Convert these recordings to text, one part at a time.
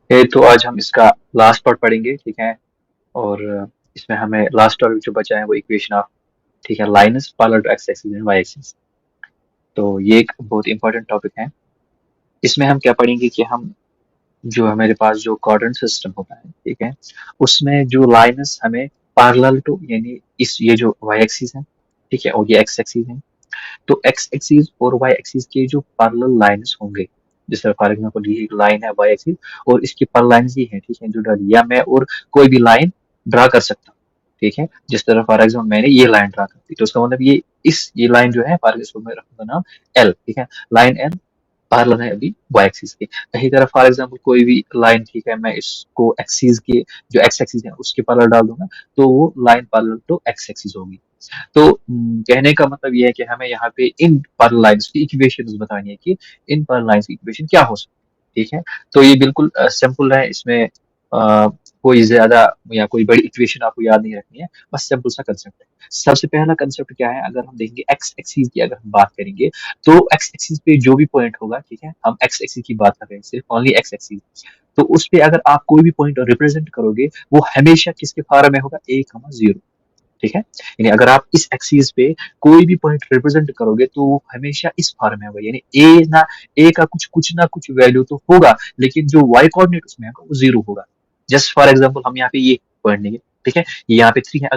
ये तो आज हम इसका लास्ट पार्ट पढ़ेंगे, ठीक है। और इसमें हमें लास्ट टॉपिक जो बचा है वो इक्वेशन ऑफ, ठीक है, line is parallel to x axis and y axis. तो ये एक बहुत इंपॉर्टेंट टॉपिक है। इसमें हम क्या पढ़ेंगे कि हम जो हमारे पास जो कोऑर्डिनेट सिस्टम होता है, ठीक है, उसमें जो लाइन्स हमें पैरेलल टू, यानी इस ये जो वाई एक्सिस है, ठीक है, और ये एक्स एक्सिस है, तो एक्स एक्सिस और वाई एक्सिस के जो पैरेलल लाइंस होंगे, जैसे फॉर एग्जांपल ये एक लाइन है वाई एक्सिस और इसकी पैरेलल लाइंस ये है, ठीक है, जो डाली, या मैं और कोई भी लाइन ड्रा कर सकता हूँ, ठीक है। जिस तरह फॉर एग्जांपल मैंने ये लाइन ड्रा कर दी, तो उसका मतलब ये लाइन जो है, फॉर एग्जांपल मैं रखूंगा नाम एल, ठीक है, लाइन एल पैरेलल है अभी वाई एक्सिस के। इसी तरह फॉर एग्जांपल कोई भी लाइन, ठीक है, मैं इसको एक्सिस के जो एक्स एक्सिस है उसके पैरेलल डाल दूंगा, तो वो line parallel to x axis होगी। तो कहने का मतलब ये है कि हमें यहाँ पे इन पैरेलल लाइंस की इक्वेशंस बतानी है कि इन पैरेलल लाइंस की इक्वेशन क्या हो सकती है, ठीक है। तो ये बिल्कुल सिंपल है, इसमें कोई ज्यादा या कोई बड़ी इक्वेशन आपको याद नहीं रखनी है, बस सिंपल सा कंसेप्ट है। सबसे पहला कंसेप्ट क्या है, अगर हम देखेंगे एक्स एक्सिस की अगर हम बात करेंगे, तो एक्स एक्सिस पे जो भी पॉइंट होगा, ठीक है, हम एक्स एक्सिस की बात कर रहे हैं, सिर्फ ओनली एक्स एक्सिस, तो उस पे अगर आप कोई भी पॉइंट रिप्रेजेंट करोगे, वो हमेशा किसके फॉर्म में होगा, ए कमा जीरो, ठीक है। यानी अगर आप इस एक्सिस पे कोई भी पॉइंट रिप्रेजेंट करोगे तो वो हमेशा इस फॉर्म में होगा, यानी ए का कुछ ना कुछ वैल्यू तो होगा, लेकिन जो वाई कोऑर्डिनेट उसमें होगा वो जीरो होगा। जस्ट फॉर एग्जांपल हम यहाँ पे ये पॉइंट लेंगे, ठीक है, ये यहाँ पे थ्री है,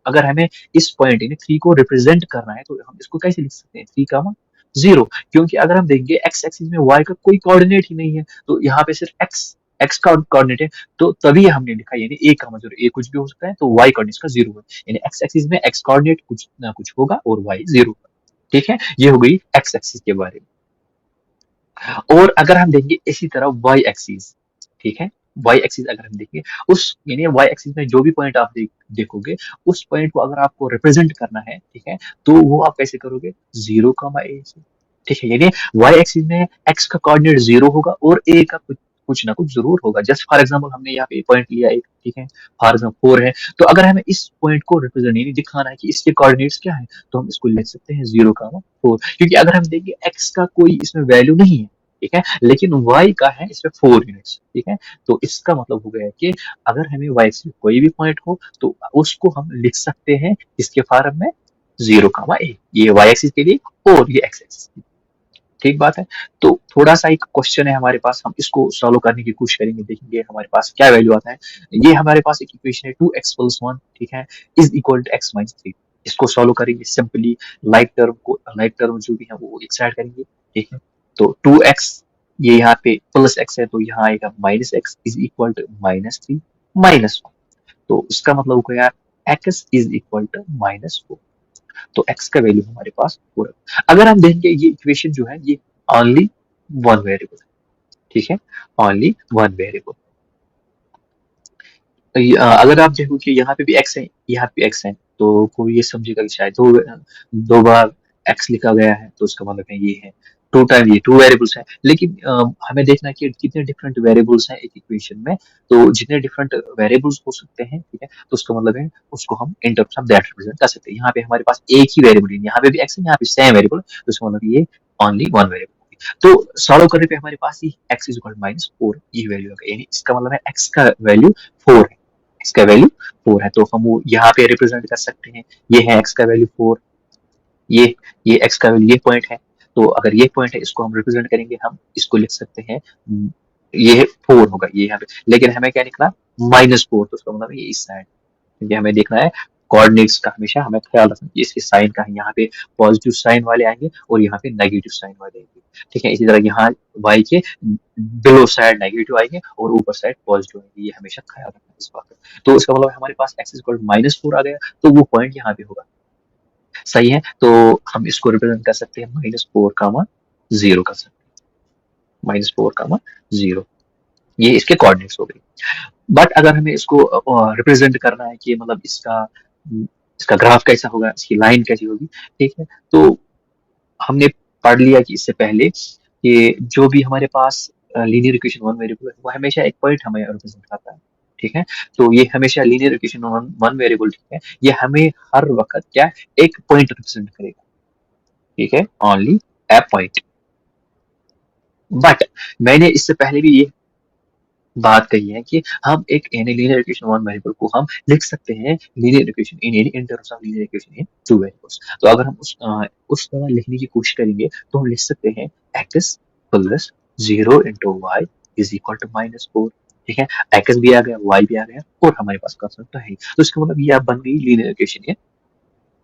अगर हमें इस पॉइंट यानी थ्री को रिप्रेजेंट करना है तो हम इसको कैसे लिख सकते हैं, थ्री कामा जीरो, क्योंकि अगर हम देखेंगे एक्स एक्सिस में वाई का कोई कोऑर्डिनेट ही नहीं है, तो यहाँ पे सिर्फ एक्स एक्स का कोऑर्डिनेट है, तो तभी हमने लिखा, यानी ए का मतलब ए कुछ भी हो सकता है, तो वाई कोऑर्डिनेट का जीरो है, यानी एक्स एक्सिस में एक्स कोऑर्डिनेट कुछ ना कुछ होगा और वाई जीरो, ठीक है। ये हो गई एक्स एक्सिस के बारे में। और अगर हम देखेंगे इसी तरह वाई एक्सिस, ठीक है, वाई एक्सिस अगर हम देखेंगे, उस यानी वाई एक्सिस में जो भी पॉइंट आप देखोगे, उस पॉइंट को अगर आपको रिप्रेजेंट करना है, ठीक है, तो वो आप कैसे करोगे, जीरो कमा ए से, ठीक है, यानी वाई एक्सिस में एक्स का कोऑर्डिनेट जीरो होगा और ए का कुछ कुछ ना कुछ जरूर होगा। जस्ट फॉर एग्जांपल हमने यहाँ पे पॉइंट लिया एक, ठीक है, फॉर एग्जांपल फोर है, तो अगर हमें इस पॉइंट को रिप्रेजेंट यानी दिखाना है कि इसके कोऑर्डिनेट्स क्या है, तो हम इसको लिख सकते हैं जीरो का फोर, क्योंकि अगर हम देखें एक्स का कोई इसमें वैल्यू नहीं है, ठीक है, लेकिन वाई का है इसमें फोर यूनिट्स, ठीक है। तो इसका मतलब हो गया कि अगर हमें वाई से कोई भी पॉइंट हो तो उसको हम लिख सकते हैं इसके फॉर्म में जीरो कामा ए, ये वाई एक्सिस के लिए और ये एक्स एक्सिस के लिए, ठीक बात है। तो थोड़ा सा एक क्वेश्चन है हमारे पास, हम इसको सॉल्व करने की कोशिश करेंगे, देखेंगे हमारे पास क्या वैल्यू आता है। ये हमारे पास एक इक्वेशन है, टू एक्स प्लस वन, ठीक है, is equal to x minus three. इसको सॉल्व करेंगे सिंपली, लाइक टर्म जो भी है वो एक साइड करेंगे, ठीक है। तो टू एक्स, ये यहाँ पे प्लस एक्स है तो यहाँ आएगा minus x is equal to minus three minus one, तो इसका मतलब हो गया x is equal to minus four, तो x का वैल्यू हमारे पास फोर है। अगर हम देखेंगे ये इक्वेशन जो है ये ओनली वन वेरिएबल है, ठीक है, ओनली वन वेरिएबल। अगर आप देखो कि यहाँ पे भी x है, यहाँ पे x है, तो कोई ये समझेगा कि शायद दो बार x लिखा गया है, तो उसका मतलब है ये है टू टाइम, ये टू वेरिएबल्स है, लेकिन हमें देखना है कि कितने डिफरेंट वेरिएबल्स हैं एक इक्वेशन में, तो जितने डिफरेंट वेरिएबल्स हो सकते हैं, ठीक है, तो उसका मतलब है उसको हम इन टर्म्स ऑफ दैट रिप्रेजेंट कर सकते हैं। यहाँ पे हमारे पास एक ही वेरिएबल है, यहाँ पे भी x है, यहाँ पे सेम वेरिएबल, तो उसका मतलब ये ओनली वन वेरिएबल। तो सॉल्व करने पे हमारे पास ये x is equal minus four ये वैल्यू है, यानी इसका मतलब है x का वैल्यू फोर है, एक्स का वैल्यू फोर है, तो हम वो यहाँ पे रिप्रेजेंट कर सकते हैं, ये है एक्स का वैल्यू फोर, ये एक्स का वैल्यू ये पॉइंट है, तो अगर ये पॉइंट है इसको हम रिप्रेजेंट करेंगे, हम इसको लिख सकते हैं ये फोर होगा ये यहाँ पे, लेकिन हमें क्या निकला माइनस फोर, तो उसका मतलब ये इस साइड, क्योंकि हमें देखना है कोऑर्डिनेट्स का, हमेशा हमें ख्याल रखना है इसके साइन का है, यहाँ पे पॉजिटिव साइन वाले आएंगे और यहाँ पे नेगेटिव साइन वाले आएंगे, ठीक है। इसी तरह यहाँ y के बिलो साइड नेगेटिव आएंगे और ऊपर साइड पॉजिटिव आएंगे, ये हमेशा ख्याल रखना है इस बात का। तो इसका मतलब हमारे पास x इक्वल माइनस फोर आ गया, तो वो पॉइंट यहाँ पे होगा, सही है। तो हम इसको रिप्रेजेंट कर सकते हैं माइनस फोर कामा जीरो कर सकते हैं, माइनस फोर कामा जीरो, ये इसके कोऑर्डिनेट्स हो गए। बट अगर हमें इसको रिप्रेजेंट करना है कि मतलब इसका ग्राफ कैसा होगा, इसकी लाइन कैसी होगी, ठीक है, तो हमने पढ़ लिया कि इससे पहले कि जो भी हमारे पास लीनियर इक्वेशन वन वेरिएबल है वो हमेशा एक पॉइंट हमें रिप्रेजेंट करता है, ठीक है। तो ये हमेशा लीनियर इक्वेशन वन वेरिएबल, ठीक है, ये हमें हर वक्त क्या एक पॉइंट रिप्रेजेंट करेगा, ठीक है, ओनली ए पॉइंट। बट मैंने इससे पहले भी ये बात कही है कि हम एक any linear equation one variable को हम लिख सकते हैं linear equation in any in terms of linear equation in two variables. तो अगर हम उस तरह लिखने की कोशिश करेंगे तो हम लिख सकते हैं x plus 0 × y is equal to -4। ठीक है, एक्स भी आ गया, वाई भी आ गया और हमारे पास कंस्टेंट तो है ही। तो इसका मतलब ये अब बन गई लीनियर इक्वेशन ये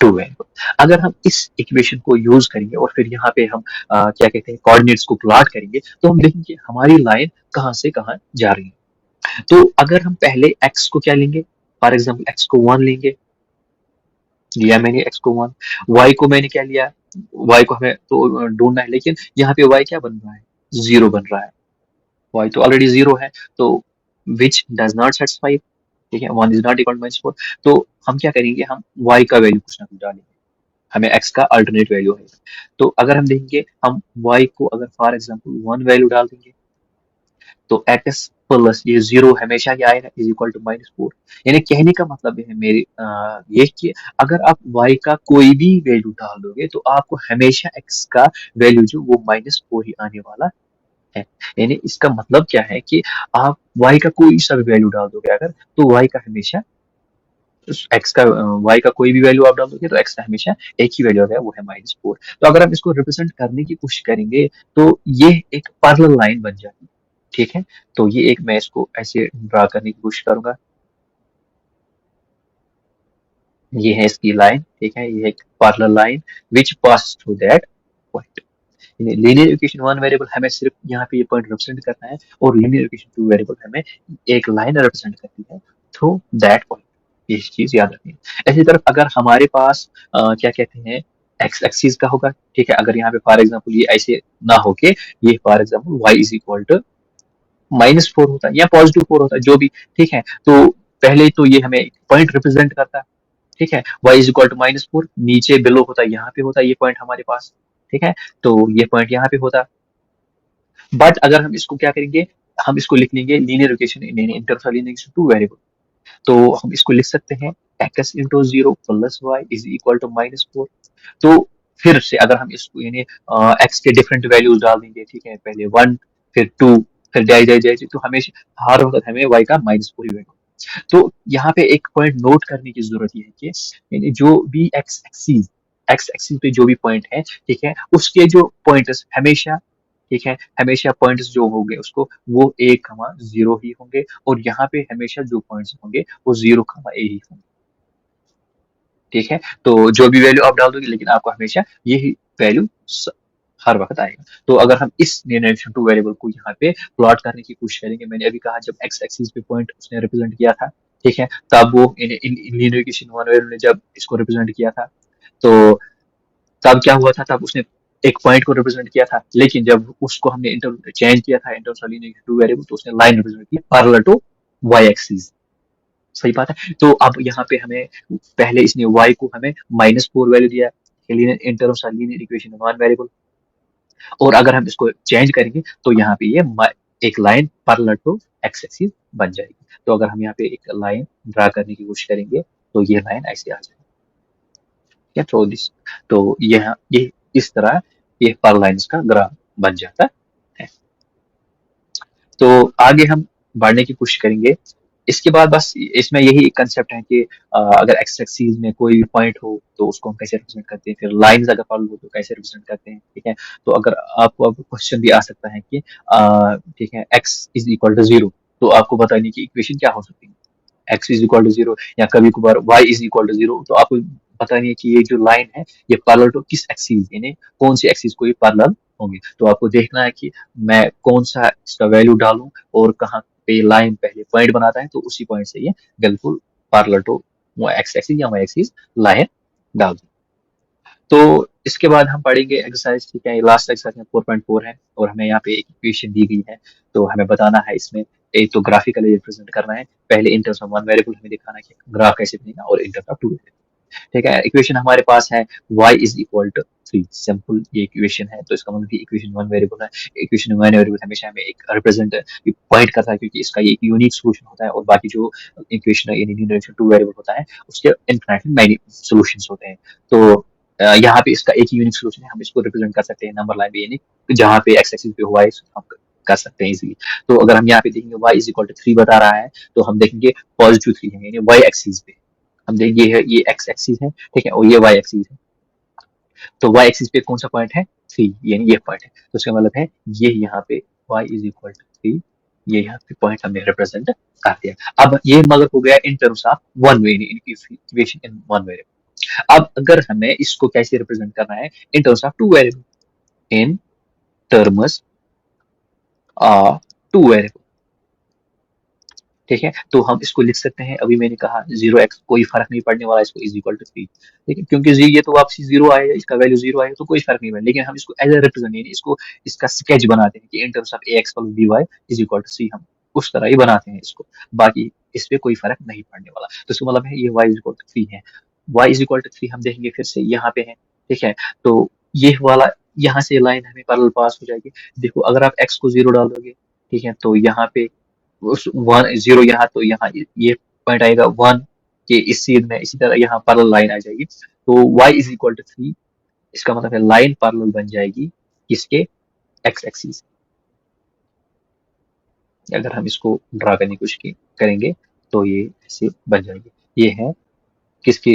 टू वेरिएबल। अगर हम इस इक्वेशन को यूज करेंगे और फिर यहाँ पे हम क्या कहते हैं कोऑर्डिनेट्स को प्लॉट करेंगे तो हम देखेंगे हमारी लाइन कहाँ से कहाँ जा रही है। तो अगर हम पहले x को क्या लेंगे, फॉर एग्जाम्पल x को 1 लेंगे, लिया मैंने x को 1, y को मैंने क्या लिया, y को हमें तो ढूंढना है, लेकिन यहाँ पे y क्या बन रहा है, 0 बन रहा है, y तो ऑलरेडी 0 है, तो विच डज नॉट सेटिस्फाई। ठीक है, 1 इज नॉट इक्वल टू -4। तो हम क्या करेंगे, हम y का वैल्यू कुछ ना कुछ डालेंगे, हमें x का अल्टरनेट वैल्यू है। तो अगर हम देखेंगे हम y को अगर फॉर एग्जाम्पल 1 वैल्यू डाल देंगे तो एक्स प्लस ये 0 हमेशा क्या आएगा, इज इक्वल टू -4। यानी कहने का मतलब है मेरी ये कि अगर आप y का कोई भी वैल्यू डाल दोगे तो आपको हमेशा x का वैल्यू जो वो -4 ही आने वाला है। यानी इसका मतलब क्या है कि आप y का कोई सा भी वैल्यू डाल दोगे अगर, तो y का हमेशा x का y का कोई भी वैल्यू आप डाल दोगे तो x का हमेशा एक ही वैल्यू है, वो है -4। तो अगर हम इसको रिप्रेजेंट करने की कोशिश करेंगे तो ये एक पैरेलल लाइन बन जाती है। ठीक है, तो ये एक मैं इसको ऐसे ड्रा करने की कोशिश करूंगा, ये है इसकी लाइन। ठीक है, ये एक parallel line which pass through that point. Linear equation one variable हमें सिर्फ यहाँ पे ये पॉइंट रिप्रेजेंट करना है और लीनियर इक्वेशन टू वेरिएबल हमें एक लाइन रिप्रेजेंट करती है थ्रू दैट पॉइंट। ये चीज याद रखनी है। ऐसी तरफ अगर हमारे पास क्या कहते हैं एक्स एक्सिस का होगा। ठीक है, अगर यहाँ पे फॉर एग्जाम्पल ये ऐसे ना होके ये for example y is equal to -4 होता है या +4 होता है, जो भी। ठीक है, तो पहले तो ये हमें पॉइंट रिप्रेजेंट करता है। ठीक है, y इज इक्वल टू -4, नीचे बिलो होता है, यहाँ पे होता है ये पॉइंट हमारे पास। ठीक है, तो ये पॉइंट यहाँ पे होता। बट अगर हम इसको क्या करेंगे, हम इसको लिख लेंगे linear equation in terms of linear equation two variable. तो हम इसको लिख सकते हैं x into 0 plus y is equal to -4। तो फिर से अगर हम इसको यानी x के डिफरेंट वैल्यूज डाल देंगे, ठीक है, पहले 1 फिर 2 फिर जाए जाए जाए तो हमेशा हर वक्त हमें y का -4 ही वैल्यू। तो यहाँ पे एक पॉइंट नोट करने की जरूरत है कि यानी जो भी एक्स एक्सिस पे जो भी पॉइंट है, ठीक है, उसके जो पॉइंट्स हमेशा, ठीक है, हमेशा पॉइंट्स जो होंगे उसको वो 1, 0 ही होंगे और यहाँ पे हमेशा जो पॉइंट्स होंगे वो 0, a ही होंगे। ठीक है, तो जो भी वैल्यू आप डाल दोगे लेकिन आपको हमेशा यही वैल्यू हर वक्त आएगा। तो अगर हम इस रिलेशन टू वेरिएबल को यहाँ पे प्लॉट करने की कोशिश करेंगे, मैंने अभी कहा जब एक्स एक्सिस पे पॉइंट उसने रिप्रेजेंट किया था, ठीक है, तब वो लीनियर इक्वेशन वन वेरिएबल ने जब इसको रिप्रेजेंट किया था तो तब क्या हुआ था, तब उसने एक पॉइंट को रिप्रेजेंट किया था, लेकिन जब उसको हमने इंटर चेंज किया था इंटरवल लीनियर टू वेरिएबल तो उसने लाइन रिप्रेजेंट की पैरेलल टू वाई एक्सिस। सही बात है। तो अब यहाँ पे हमें पहले इसने y को हमें -4 वैल्यू दिया इन terms of linear equation one variable, और अगर हम इसको चेंज करेंगे तो यहाँ पे ये एक line parallel to x axis बन जाएगी। तो अगर हम यहाँ पे एक लाइन ड्रा करने की कोशिश करेंगे तो ये लाइन ऐसे आ जाएगी। क्या थ्रो दिस, तो ये इस तरह ये पर लाइन्स का ग्राफ बन जाता है। तो आगे हम बढ़ने की कोशिश करेंगे। इसके बाद बस इसमें यही एक कंसेप्ट है कि अगर एक्स एक्सिस में कोई भी पॉइंट हो तो उसको हम कैसे रिप्रेजेंट करते हैं, फिर लाइंस अगर फॉलो हो तो कैसे रिप्रेजेंट करते हैं। ठीक है, तो अगर आपको अब क्वेश्चन भी आ सकता है कि ठीक है एक्स इज इक्वल टू 0, तो आपको बताने की इक्वेशन क्या हो सकती है, एक्स इज इक्वल टू 0 या कभी कभार वाई इज इक्वल टू 0, तो आपको बतानी है कि ये जो लाइन है ये पैरेलल टू किस एक्सिस, यानी कौन सी एक्सिस को ये पैरेलल होंगे। तो आपको देखना है कि मैं कौन सा इसका वैल्यू डालूं और कहाँ पे लाइन पहले पॉइंट बनाता है तो उसी पॉइंट से ये बिल्कुल पैरेलल टू एक्स एक्सिस या वाई एक्सिस लाइन डाल दूं। तो इसके बाद हम पढ़ेंगे एक्सरसाइज। ठीक है, लास्ट एक्सरसाइज में 4.4 है और हमें यहाँ पे एक इक्वेशन दी गई है, तो हमें बताना है इसमें एक तो ग्राफिकली रिप्रेजेंट करना है, पहले in terms of one variable हमें दिखाना है कि ग्राफ कैसे बनेगा और in terms of two variable. ठीक है, इक्वेशन हमारे पास है y is equal to 3, simple ये इक्वेशन है, तो इसका मतलब इक्वेशन वन वेरिएबल है। इक्वेशन वन वेरिएबल हमेशा हमें एक रिप्रेजेंट पॉइंट करता है क्योंकि इसका ये एक यूनिक सोल्यूशन होता है और बाकी जो इक्वेशन इन टू वेरिएबल होता है उसके इनफिनिटली मैनी सॉल्यूशंस होते हैं। तो यहाँ पे इसका एक यूनिक सोल्यूशन है, हम इसको रिप्रेजेंट कर सकते हैं नंबर लाइन पे, यानी जहाँ पे एक्स एक्सिस पे हुआ है कर सकते हैं इजीली। तो अगर हम यहाँ पे देखेंगे y इज इक्वल टू 3 बता रहा है, तो हम देखेंगे पॉजिटिव 3 है, यानी y एक्सिस पे हम देखेंगे ये x एक्सिस है, ठीक है, और ये y एक्सिस है। तो y एक्सिस पे कौन सा पॉइंट है, 3, यानी ये पॉइंट है। तो इसका मतलब है ये यहाँ पे y इज इक्वल टू 3, ये यहाँ पे पॉइंट हमने रिप्रेजेंट कर दिया। अब ये मतलब हो गया इन terms of one way equation in one variable. अब अगर हमें इसको कैसे रिप्रेजेंट करना है इन terms of two variable, in terms of two variable, ठीक है। तो हम इसको लिख सकते हैं, अभी मैंने कहा 0x कोई फर्क नहीं पड़ने वाला, इसको इज इक्वल टू 3, ठीक है, क्योंकि ये तो वापसी 0 आएगा, इसका वैल्यू 0 आएगा, तो कोई फर्क नहीं पड़ेगा। लेकिन हम इसको एज ए रिप्रेजेंट, इसको इसका स्केच बनाते हैं कि in terms of ax plus by is equal to 3, हम उस तरह ही बनाते हैं इसको, बाकी इस पे कोई फर्क नहीं पड़ने वाला। तो इसका मतलब है ये y इज इक्वल टू 3 है, y इज इक्वल टू 3 हम देखेंगे फिर से यहाँ पे है, ठीक है। तो ये वाला यहाँ से लाइन हमें पैरेलल पास हो जाएगी। देखो अगर आप x को 0 डालोगे, ठीक है, तो यहाँ पे उस 1 0 यहाँ, तो यहाँ ये पॉइंट आएगा 1 के इस सीध में, इसी तरह यहाँ पैरेलल लाइन आ जाएगी। तो y इज इक्वल टू 3, इसका मतलब है लाइन पैरेलल बन जाएगी किसके, x एक्सिस। अगर हम इसको ड्रा करने की कोशिश करेंगे तो ये ऐसे बन जाएगी। ये है किसकी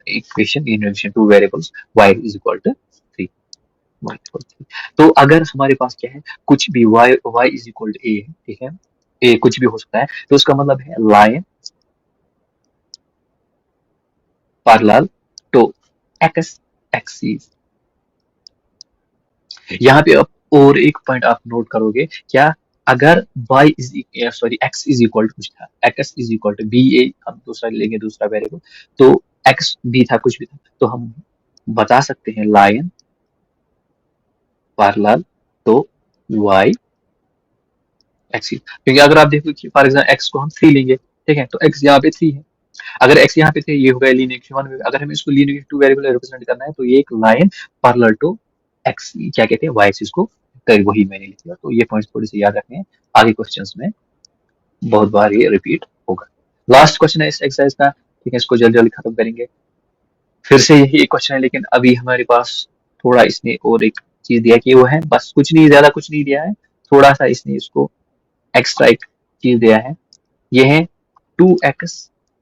equation in relation to variables y is equal to 3, y equal 3। तो अगर हमारे पास क्या है, कुछ भी y is equal to a है, ठीक है, a कुछ भी हो सकता है, तो उसका मतलब है line parallel to x axis. यहाँ पे आप और एक पॉइंट आप नोट करोगे क्या, अगर y is sorry x is equal to कुछ था, x is equal to b a, हम दूसरा लेंगे दूसरा वेरिएबल, तो x b था कुछ भी था, तो हम बता सकते हैं line parallel to y axis. क्योंकि अगर आप देखो कि फॉर एग्जांपल x को हम 3 लेंगे, ठीक है, तो x यहाँ पे 3 है, अगर x यहाँ पे थे, ये हो गया लीनियर इक्वेशन वन। अगर हमें इसको लीनियर टू वेरिएबल रिप्रेजेंट करना है, तो ये एक लाइन पैरेलल टू x क्या कहते हैं, y एक्सिस को, तो वही मैंने लिख दिया। तो ये पॉइंट्स थोड़े से याद रखने हैं, आगे क्वेश्चंस में बहुत बार ये रिपीट होगा। लास्ट क्वेश्चन है इस एक्सरसाइज का, ठीक है, इसको जल्दी जल्दी खत्म करेंगे। फिर से यही एक क्वेश्चन है, लेकिन अभी हमारे पास थोड़ा इसने और एक चीज दिया कि वो है, बस कुछ नहीं, ज्यादा कुछ नहीं दिया है, थोड़ा सा इसने इसको एक्स्ट्रा एक चीज दिया है। ये है 2x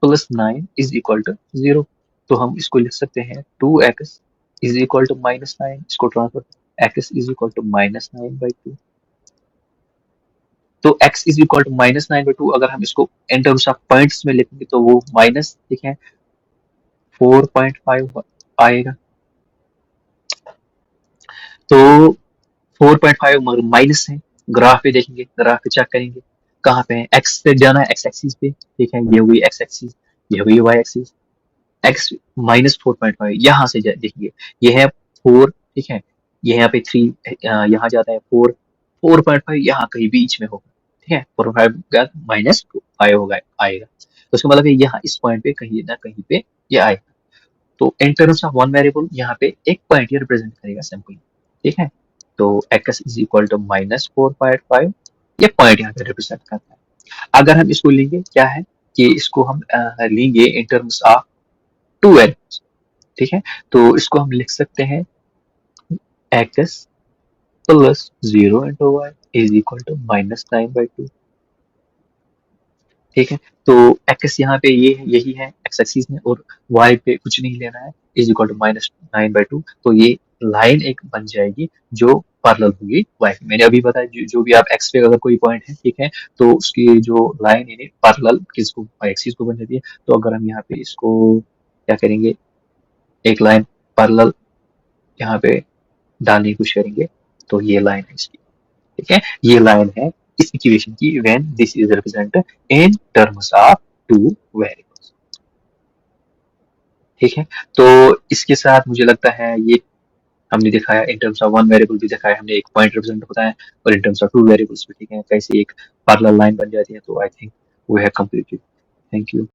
plus 9 is equal to 0। तो हम इसको लिख सकते हैं 2x is equal to minus 9, इसको transfer x is equal to minus 9/2। तो x is equal to minus 9/2, अगर हम इसको इन टर्म्स ऑफ पॉइंट्स में लिखेंगे तो वो माइनस, ठीक है, 4.5 आएगा। तो 4.5 मगर माइनस है, ग्राफ पे देखेंगे, ग्राफ पे चेक करेंगे कहाँ पे है, एक्स पे जाना है, एक्स एक्सिस पे, ठीक है, ये हुई एक्स एक्सिस, ये हुई वाई एक्सिस, एक्स माइनस 4.5 यहाँ से देखिए, ये है 4, ठीक है, ये यहाँ पे 3, यहाँ जाता है 4.5 यहाँ कहीं बीच में होगा, ठीक है, 4.5 माइनस 5 होगा आएगा। तो उसका मतलब है यहाँ इस पॉइंट पे कहीं ना कहीं पे ये आएगा। तो इन टर्म्स ऑफ वन वेरिएबल यहाँ पे एक पॉइंट ये रिप्रेजेंट करेगा सिंपली, ठीक है। तो x is equal to minus 4.5, ये पॉइंट यहाँ पे रिप्रेजेंट करता है। अगर हम इसको लेंगे क्या है कि इसको हम लेंगे in terms of two variables, ठीक है, तो इसको हम लिख सकते हैं x plus 0 into y is equal to minus 9/2, ठीक है। तो x यहाँ पे ये यही है x एक्सिस में, और y पे कुछ नहीं लेना है, इज इक्वल टू माइनस 9/2। तो ये लाइन एक बन जाएगी जो पैरेलल होगी y पे। मैंने अभी बताया जो भी आप x पे अगर कोई पॉइंट है, ठीक है, तो उसकी जो लाइन यानी पैरेलल किसको, y एक्सिस को बन जाती है। तो अगर हम यहाँ पे इसको क्या करेंगे, एक लाइन पैरेलल यहाँ पे डालने की कोशिश करेंगे, तो ये लाइन है इसकी, ठीक है, ये लाइन है इस इक्वेशन की when this is represented in terms of two variables, ठीक है। तो इसके साथ मुझे लगता है ये हमने दिखाया, इन टर्म्स ऑफ वन वेरिएबल भी दिखाया हमने, एक पॉइंट रिप्रेजेंट होता है, और in terms of two variables भी, ठीक है, कैसे एक पैरेलल लाइन बन जाती है। तो आई थिंक वो है कंप्लीटेड। Thank you.